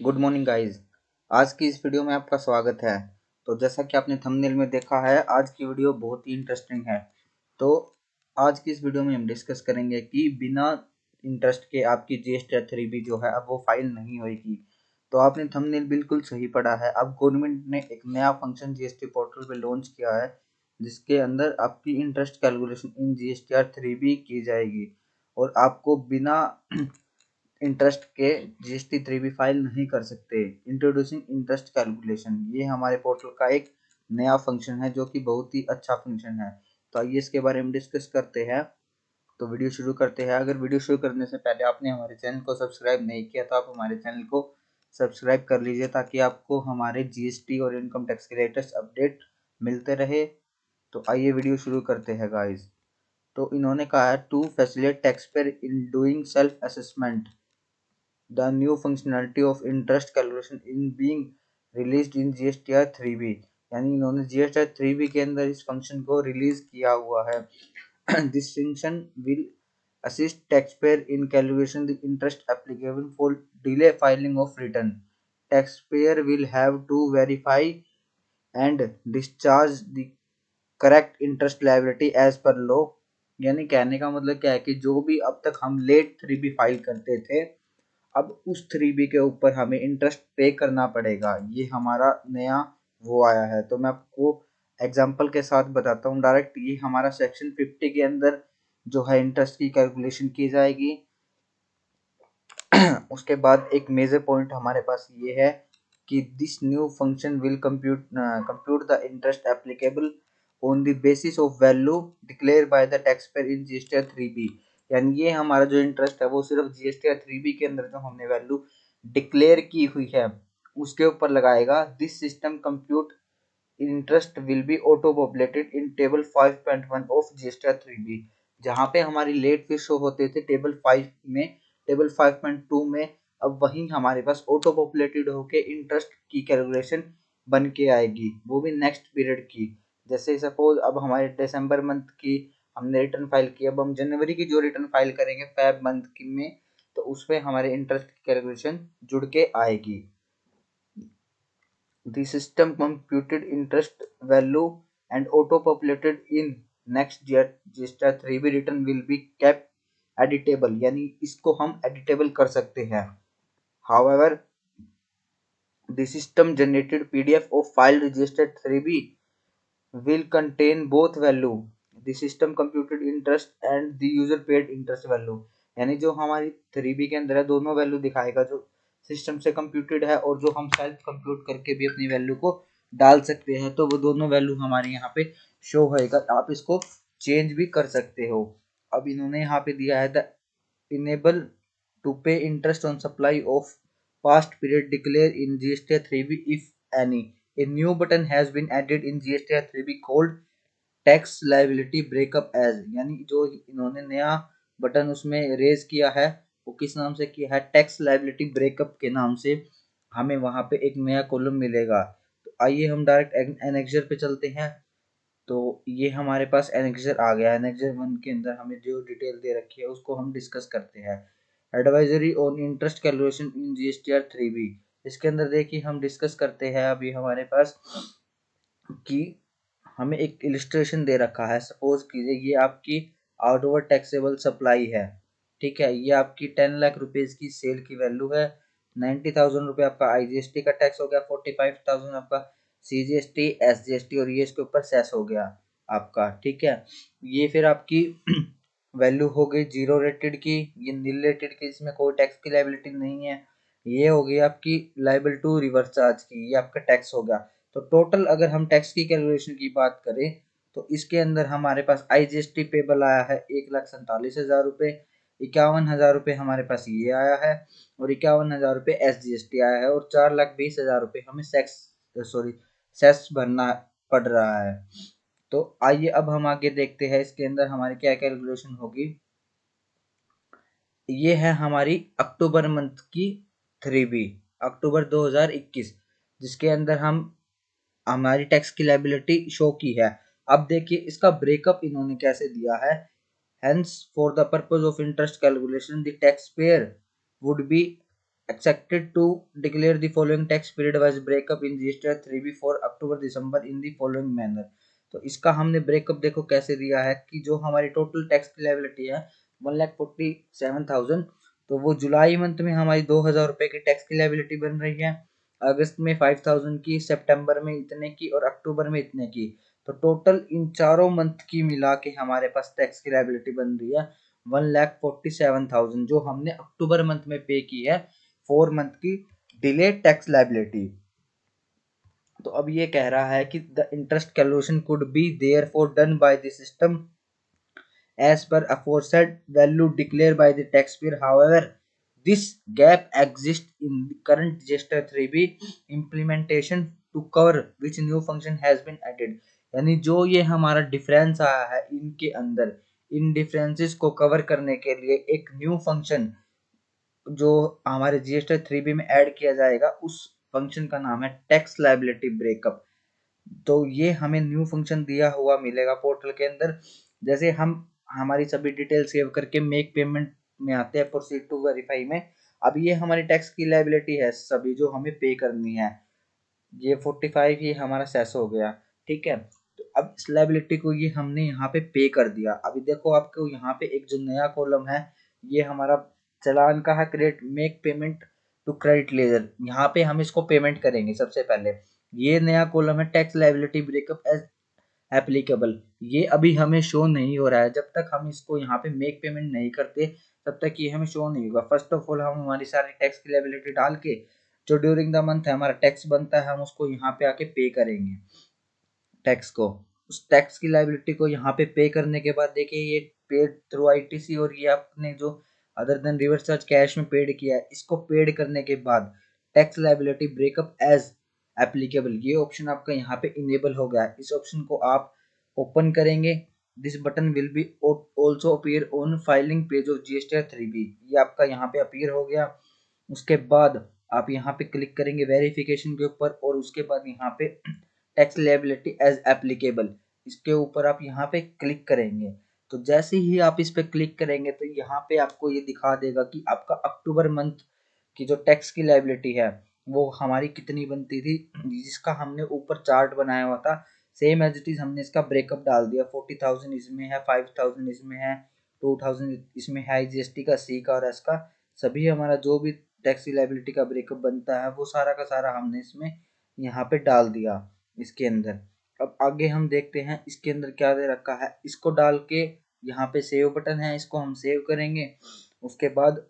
Good morning guys. आज की इस वीडियो में आपका स्वागत है। तो जैसा कि आपने थंबनेल में देखा है, आज की वीडियो बहुत ही इंटरेस्टिंग है। तो आज की इस वीडियो में हम डिस्कस करेंगे कि बिना इंटरेस्ट के आपकी जीएसटी 3B जो है अब वो फाइल नहीं होगी। तो आपने थंबनेल बिल्कुल सही पढ़ा है। अब गवर्नमेंट ने एक नया फंक्शन जीएसटी पोर्टल पे लॉन्च किया है, जिसके अंदर आपकी interest calculation in GST 3B की जाएगी और आपको बिना इंटरेस्ट के जीएसटी 3B फाइल नहीं कर सकते। इंट्रोड्यूसिंग इंटरेस्ट कैलकुलेशन, ये हमारे पोर्टल का एक नया फंक्शन है जो कि बहुत ही अच्छा फंक्शन है। तो आइए इसके बारे में डिस्कस करते हैं। तो वीडियो शुरू करते हैं। अगर वीडियो शुरू करने से पहले आपने हमारे चैनल को सब्सक्राइब नहीं किया तो आप हमारे चैनल को सब्सक्राइब कर लीजिए, ताकि आपको हमारे जीएसटी और इनकम टैक्स के लेटेस्ट अपडेट मिलते रहे। तो आइए वीडियो शुरू करते हैं गाइस। तो इन्होंने कहा है to facilitate tax payer in doing self assessment, the new functionality of interest calculation in being released in GSTR 3B। यानी इन्होंने GSTR 3B के अंदर इस फंक्शन को रिलीज किया हुआ है। This function will assist taxpayer in calculation the interest applicable for delay filing of return. Taxpayer will have to verify and discharge the correct interest liability as per law। यानी कहने का मतलब क्या है कि जो भी अब तक हम लेट 3B फाइल करते थे, अब उस 3B के ऊपर हमें इंटरेस्ट पे करना पड़ेगा। ये हमारा नया वो आया है। तो मैं आपको एग्जांपल के साथ बताता हूँ डायरेक्ट। ये हमारा सेक्शन 50 के अंदर जो है इंटरेस्ट की कैलकुलेशन की जाएगी। उसके बाद एक मेजर पॉइंट हमारे पास ये है कि this new function will compute the interest applicable on the basis of value declare by the tax payer in GST 3B। यानी ये हमारा जो इंटरेस्ट है वो सिर्फ जीएसटी 3B के अंदर जो हमने वैल्यू डिक्लेयर की हुई है उसके ऊपर लगाएगा। This system compute interest will be auto populated in table 5.1 of GST 3B। जहाँ पे हमारी लेट फीस शो होते थे टेबल 5 में, टेबल 5.2 में अब वहीं हमारे पास ऑटो पॉपुलेटेड होके इंटरेस्ट की कैलकुलेशन बन के आएगी, वो भी नेक्स्ट पीरियड की। जैसे सपोज अब हमारे दिसंबर मंथ की हमने रिटर्न फाइल की, अब हम जनवरी की जो रिटर्न फाइल करेंगे फेब मंथ की में, तो उसमें हमारे इंटरेस्ट की कैलकुलेशन जुड़ के आएगी। The system computed interest value and auto-populated in next year GST 3B return will be kept editable। यानी इसको हम editable कर सकते हैं। However, the system generated PDF of filed GST 3B will contain both value, the system computed interest and the user paid interest value। यानी जो हमारी 3B के अंदर है दोनों वैल्यू दिखाएगा, जो सिस्टम से कंप्यूटेड है और जो हम सेल्फ कंप्यूट करके भी अपनी वैल्यू को डाल सकते हैं, तो वो दोनों वैल्यू हमारे यहाँ पे शो होएगा। आप इसको चेंज भी कर सकते हो। अब इन्होंने यहाँ पे दिया है द इनेबल टू पे interest on supply of past period declare in GST 3B if any. A new button has been added in GST 3B called Tax Liability Breakup As। यानी जो इन्होंने नया बटन उसमें रेज किया है वो किस नाम से किया है, टैक्स लाइबिलिटी ब्रेकअप के नाम से। हमें वहां पे एक नया कॉलम मिलेगा। तो आइए हम डायरेक्ट एनेक्सर पे चलते हैं। तो ये हमारे पास एनेक्सर आ गया। एनेक्सर 1 के अंदर हमें जो डिटेल दे रखी है उसको हम डिस्कस करते हैं। Advisory on interest calculation in GSTR 3B। इसके अंदर देखिए हम डिस्कस करते हैं अभी हमारे पास कि हमें एक इलिस्ट्रेशन दे रखा है। सपोज कीजिए ये आपकी आउटवर्ड टैक्सेबल सप्लाई है, ठीक है। ये आपकी 10 लाख रुपीज की सेल की वैल्यू है। 90,000 रुपये आपका आईजीएसटी का टैक्स हो गया, 45,000 आपका सीजीएसटी एसजीएसटी और ये इसके ऊपर सेस हो गया आपका, ठीक है। ये फिर आपकी वैल्यू हो गई जीरो रेटेड की, ये नील रेटेड की, इसमें कोई टैक्स की लाइबिलिटी नहीं है। ये हो गई आपकी लाइबल टू रिवर्स चार्ज की, ये आपका टैक्स हो गया। तो टोटल अगर हम टैक्स की कैलकुलेशन की बात करें तो इसके अंदर हमारे पास आईजीएसटी पेबल आया है 1,47,000 रुपये, 51,000 रुपये हमारे पास ये आया है और 51,000 रुपये एसजीएसटी आया है और 4,20,000 रुपये हमें सेस भरना पड़ रहा है। तो आइए अब हम आगे देखते हैं इसके अंदर हमारी क्या कैलकुलेशन होगी। ये है हमारी अक्टूबर मंथ की 3B, अक्टूबर 2021, जिसके अंदर हम हमारी टैक्स की लायबिलिटी शो की है। अब देखिए इसका ब्रेकअप इन्होंने कैसे दिया है। Hence for the purpose of interest calculation the tax payer would be accepted to declare the following tax period wise breakup in GST 3B for October December in the following manner। तो इसका हमने breakup देखो कैसे दिया है कि जो हमारी टोटल टैक्स की लायबिलिटी है 1,47,000, तो वो जुलाई मंथ में हमारी 2,000 रुपए की टैक्स की लायबिलिटी बन रही है, अगस्त में 5,000 की, सितंबर में इतने की और अक्टूबर में इतने की। तो टोटल इन चारों मंथ की मिला के हमारे पास टैक्स की लायबिलिटी बन रही है 1,47,000, जो हमने अक्टूबर मंथ में पे की है 4 मंथ की डिलेड टैक्स लायबिलिटी। तो अब ये कह रहा है कि the interest calculation could be therefore done by the system as per aforesaid value declared by the taxpayer। However, this gap exists in the current GST 3B implementation to cover which new function has been added। यानी जो ये हमारा difference आया है इनके अंदर, इन differences को cover करने के लिए एक न्यू फंक्शन जो हमारे GST 3B में ऐड किया जाएगा, उस फंक्शन का नाम है टैक्स लायबिलिटी ब्रेकअप। तो ये हमें न्यू फंक्शन दिया हुआ मिलेगा पोर्टल के अंदर। जैसे हम हमारी सभी डिटेल सेव करके मेक पेमेंट में आते हैं, प्रोसीड टू वेरीफाई में, अब ये हमारी टैक्स की लायबिलिटी है सभी जो हमें पे करनी है। ये 45 ही हमारा सेस हो गया, ठीक है। तो अब इस लायबिलिटी को ये हमने यहाँ पे पे कर दिया। अभी देखो आपको यहाँ पे एक जो नया कॉलम है ये हमारा चालान का है, credit make payment to credit ledger. यहाँ पे हम इसको पेमेंट करेंगे सबसे पहले। ये नया कॉलम है tax liability breakup as applicable, ये अभी हमें शो नहीं हो रहा है। जब तक हम इसको यहाँ पे मेक पेमेंट नहीं करते तब तक ये हमें शो नहीं होगा। फर्स्ट ऑफ ऑल हम हमारी सारी टैक्स की लायबिलिटी डाल के जो ड्यूरिंग द मंथ है हमारा टैक्स बनता है हम उसको यहाँ पे आके पे करेंगे टैक्स को। उस टैक्स की लायबिलिटी को यहाँ पे पे करने के बाद देखिए ये पेड थ्रू आईटीसी, और ये आपने जो other than reverse charge cash में पेड किया है, इसको पेड करने के बाद tax liability breakup as applicable ये ऑप्शन आपका यहाँ पे इनेबल हो गया है। इस ऑप्शन को आप ओपन करेंगे, this button will be also appear on filing page of GST 3B, ये आपका यहाँ पे अपीयर हो गया। उसके बाद आप यहाँ पे क्लिक करेंगे वेरिफिकेशन के ऊपर, और उसके बाद यहाँ पे टैक्स लायबिलिटी एज एप्लीकेबल, इसके ऊपर आप यहाँ पे क्लिक करेंगे। तो जैसे ही आप इस पे क्लिक करेंगे तो यहाँ पे आपको ये दिखा देगा कि आपका अक्टूबर मंथ की जो टैक्स की लायबिलिटी है वो हमारी कितनी बनती थी, जिसका हमने ऊपर चार्ट बनाया हुआ था। सेम एज इट इज हमने इसका ब्रेकअप डाल दिया, 40,000 इसमें है, 5,000 इसमें है, 2,000 इसमें है GST का, C का और S का। सभी हमारा जो भी टैक्स की लायबिलिटी का ब्रेकअप बनता है वो सारा का सारा हमने इसमें यहाँ पे डाल दिया इसके अंदर। अब आगे हम देखते हैं इसके अंदर क्या दे रखा है, इसको डाल के यहाँ पे सेव बटन है, इसको हम सेव करेंगे। उसके बाद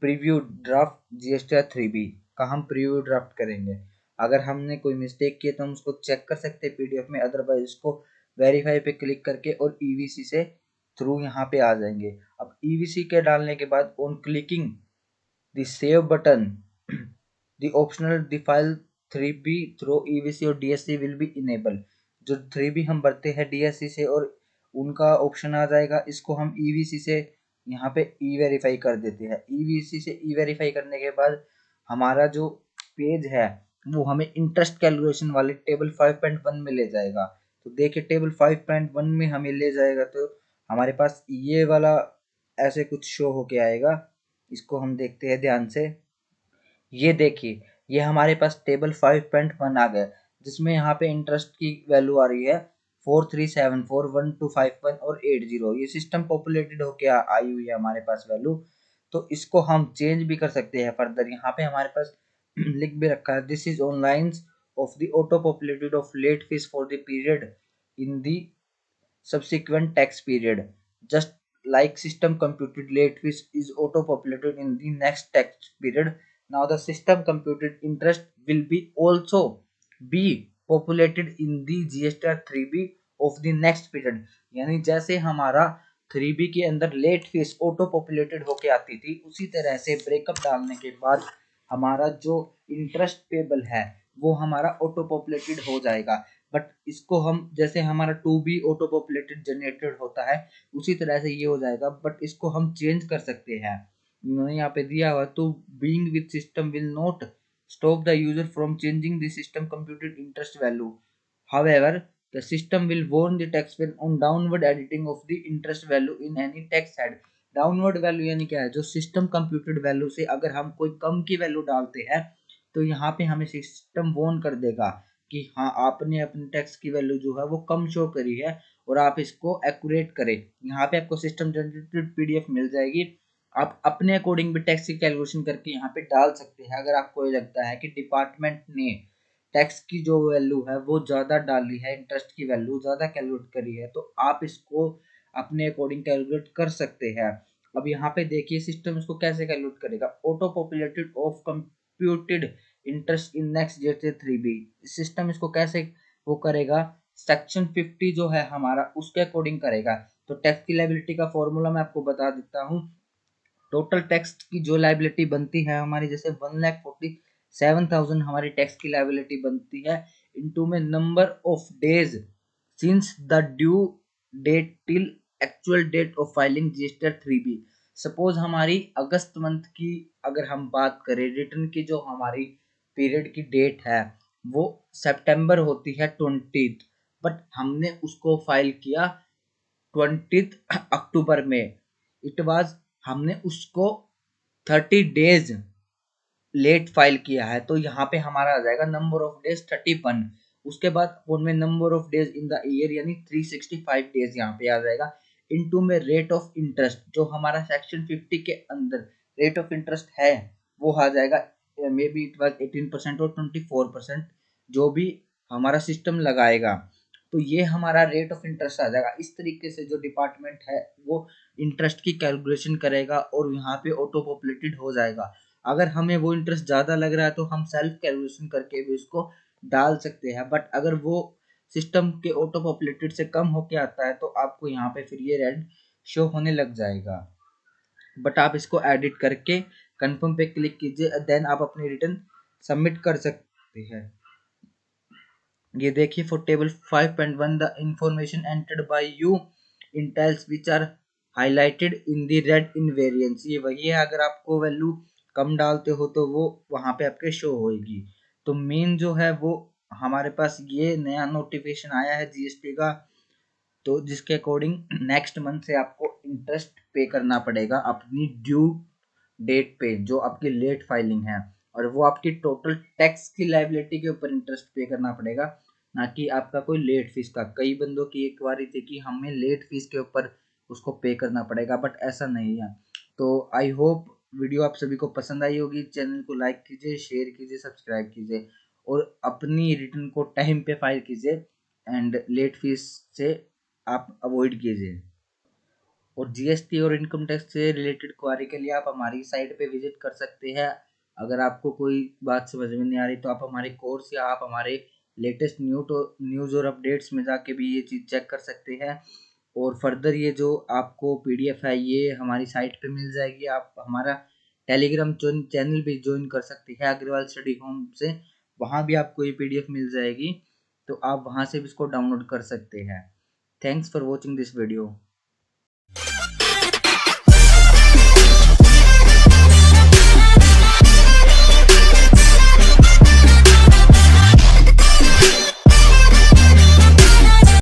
प्रीव्यू ड्राफ्ट GST 3B का हम प्रीव्यू ड्राफ्ट करेंगे। अगर हमने कोई मिस्टेक की है तो हम उसको चेक कर सकते हैं PDF में, अदरवाइज उसको वेरीफाई पे क्लिक करके और EVC से थ्रू यहाँ पे आ जाएंगे। अब EVC के डालने के बाद on clicking the save button the optional the file 3B through EVC और DSC विल बी इनेबल। जो 3B हम भरते हैं DSC से और उनका ऑप्शन आ जाएगा, इसको हम EVC से यहाँ पे ई वेरीफाई कर देते हैं। EVC से ई वेरीफाई करने के बाद हमारा जो पेज है वो हमें इंटरेस्ट कैलकुलेशन वाले टेबल 5.1 में ले जाएगा। तो देखिए टेबल 5.1 में हमें ले जाएगा तो हमारे पास ये वाला ऐसे कुछ शो होके आएगा। इसको हम देखते हैं ध्यान से। ये देखिए ये हमारे पास टेबल 5.1 आ गया, जिसमें यहाँ पे इंटरेस्ट की वैल्यू आ रही है 43741 और 80। ये सिस्टम पॉपुलेटेड होके आई हुई है हमारे पास वैल्यू। तो इसको हम चेंज भी कर सकते हैं फर्दर। यहाँ पे हमारे पास लिख भी रखा है, this is on lines of the auto populated of late fees for the period in the subsequent tax period, just like system computed late fees is auto populated in the next tax period, now the system computed interest will be also be populated in the GST 3B of the next period। यानी जैसे हमारा 3B के अंदर late fees auto populated होके आती थी, उसी तरह से ब्रेकअप डालने के बाद हमारा जो इंटरेस्ट पेबल है वो हमारा ऑटो पॉपुलेटेड हो जाएगा। बट इसको हम जैसे हमारा 2B ऑटो पॉपुलेटेड जनरेटेड होता है उसी तरह से ये हो जाएगा, बट इसको हम चेंज कर सकते हैं। उन्होंने यहाँ पे दिया हुआ, तो being with system will not stop the user from changing the system computed interest value, however the system will warn the taxpayer on downward editing of the interest value in any tax head। Downward value यानी क्या है, जो system computed value से अगर हम कोई कम की value डालते हैं तो यहाँ पे हमें सिस्टम वॉर्न कर देगा कि हाँ आपने अपने टेक्स्ट की वैल्यू जो है वो कम शो करी है और आप इसको एक्यूरेट करें। यहाँ पे आपको सिस्टम जनरेटेड पीडीएफ मिल जाएगी, आप अपने अकॉर्डिंग भी टैक्स की कैलकुलेशन करके यहाँ पे डाल सकते हैं। अगर आपको ये लगता है कि डिपार्टमेंट ने टैक्स की जो वैल्यू है वो ज़्यादा डाली है, इंटरेस्ट की वैल्यू ज़्यादा कैलकुलेट करी है, तो आप इसको अपने अकॉर्डिंग कैलकुलेट कर सकते हैं। अब यहाँ पे देखिए सिस्टम इसको कैसे कैलकुलेट करेगा। Auto populated of computed interest in next jet 3B, system इसको कैसे वो करेगा, सेक्शन 50 जो है हमारा उसके अकॉर्डिंग करेगा। तो टैक्स की लायबिलिटी का फॉर्मूला मैं आपको बता देता हूँ। टोटल टैक्स की जो लायबिलिटी बनती है हमारी, जैसे 1,47,000 हमारी टैक्स की लायबिलिटी बनती है, इनटू में number of days since the due date till actual date of filing register 3B। Suppose हमारी अगस्त मंथ की अगर हम बात करें, रिटर्न की जो हमारी पीरियड की डेट है वो सितंबर होती है 20, बट हमने उसको फाइल किया 20 अक्टूबर में। इट वाज हमने उसको 30 डेज लेट फाइल किया है, तो यहाँ पे हमारा आ जाएगा नंबर ऑफ डेज 31। उसके बाद उनमें number of days in the year यानी 365 डेज यहाँ पे आ जाएगा। इनटू में रेट ऑफ इंटरेस्ट जो हमारा सेक्शन 50 के अंदर रेट ऑफ इंटरेस्ट है वो आ जाएगा, मे बी इट वाज 18% और 24%, जो भी हमारा सिस्टम लगाएगा। तो ये हमारा रेट ऑफ इंटरेस्ट आ जाएगा। इस तरीके से जो डिपार्टमेंट है वो इंटरेस्ट की कैलकुलेशन करेगा और यहाँ पे ऑटो पॉपुलेटेड हो जाएगा। अगर हमें वो इंटरेस्ट ज़्यादा लग रहा है तो हम सेल्फ कैलकुलेशन करके भी उसको डाल सकते हैं, बट अगर वो सिस्टम के ऑटो पॉपुलेटेड से कम होके आता है तो आपको यहाँ पे फिर ये रेड शो होने लग जाएगा। बट आप इसको एडिट करके कंफर्म पे क्लिक कीजिए, देन आप अपनी रिटर्न सबमिट कर सकते हैं। ये देखिए for table 5.1 the information entered by you in tiles which are highlighted in the red in variance, ये वही है, अगर आपको वैल्यू कम डालते हो तो वो वहां पे आपके शो होएगी। तो मेन जो है वो हमारे पास ये नया नोटिफिकेशन आया है जीएसटी का, तो जिसके अकॉर्डिंग नेक्स्ट मंथ से आपको इंटरेस्ट पे करना पड़ेगा अपनी ड्यू डेट पे जो आपकी लेट फाइलिंग है, और वो आपकी टोटल टैक्स की लायबिलिटी के ऊपर इंटरेस्ट पे करना पड़ेगा, ना कि आपका कोई लेट फीस का। कई बंदों की एक बारी थी कि हमें लेट फीस के ऊपर उसको पे करना पड़ेगा, बट ऐसा नहीं है। तो आई होप वीडियो आप सभी को पसंद आई होगी। चैनल को लाइक कीजिए, शेयर कीजिए, सब्सक्राइब कीजिए और अपनी रिटर्न को टाइम पे फाइल कीजिए एंड लेट फीस से आप अवॉइड कीजिए। और जीएसटी और इनकम टैक्स से रिलेटेड क्वारी के लिए आप हमारी साइट पे विजिट कर सकते हैं। अगर आपको कोई बात समझ में नहीं आ रही तो आप हमारे कोर्स या आप हमारे लेटेस्ट न्यूज़ और अपडेट्स में जाके भी ये चीज़ चेक कर सकते हैं। और फर्दर ये जो आपको पीडीएफ है ये हमारी साइट पे मिल जाएगी। आप हमारा टेलीग्राम चैनल भी ज्वाइन कर सकते हैं अग्रवाल स्टडी होम से, वहाँ भी आपको ये पीडीएफ मिल जाएगी, तो आप वहाँ से भी इसको डाउनलोड कर सकते हैं। Thanks for watching this video.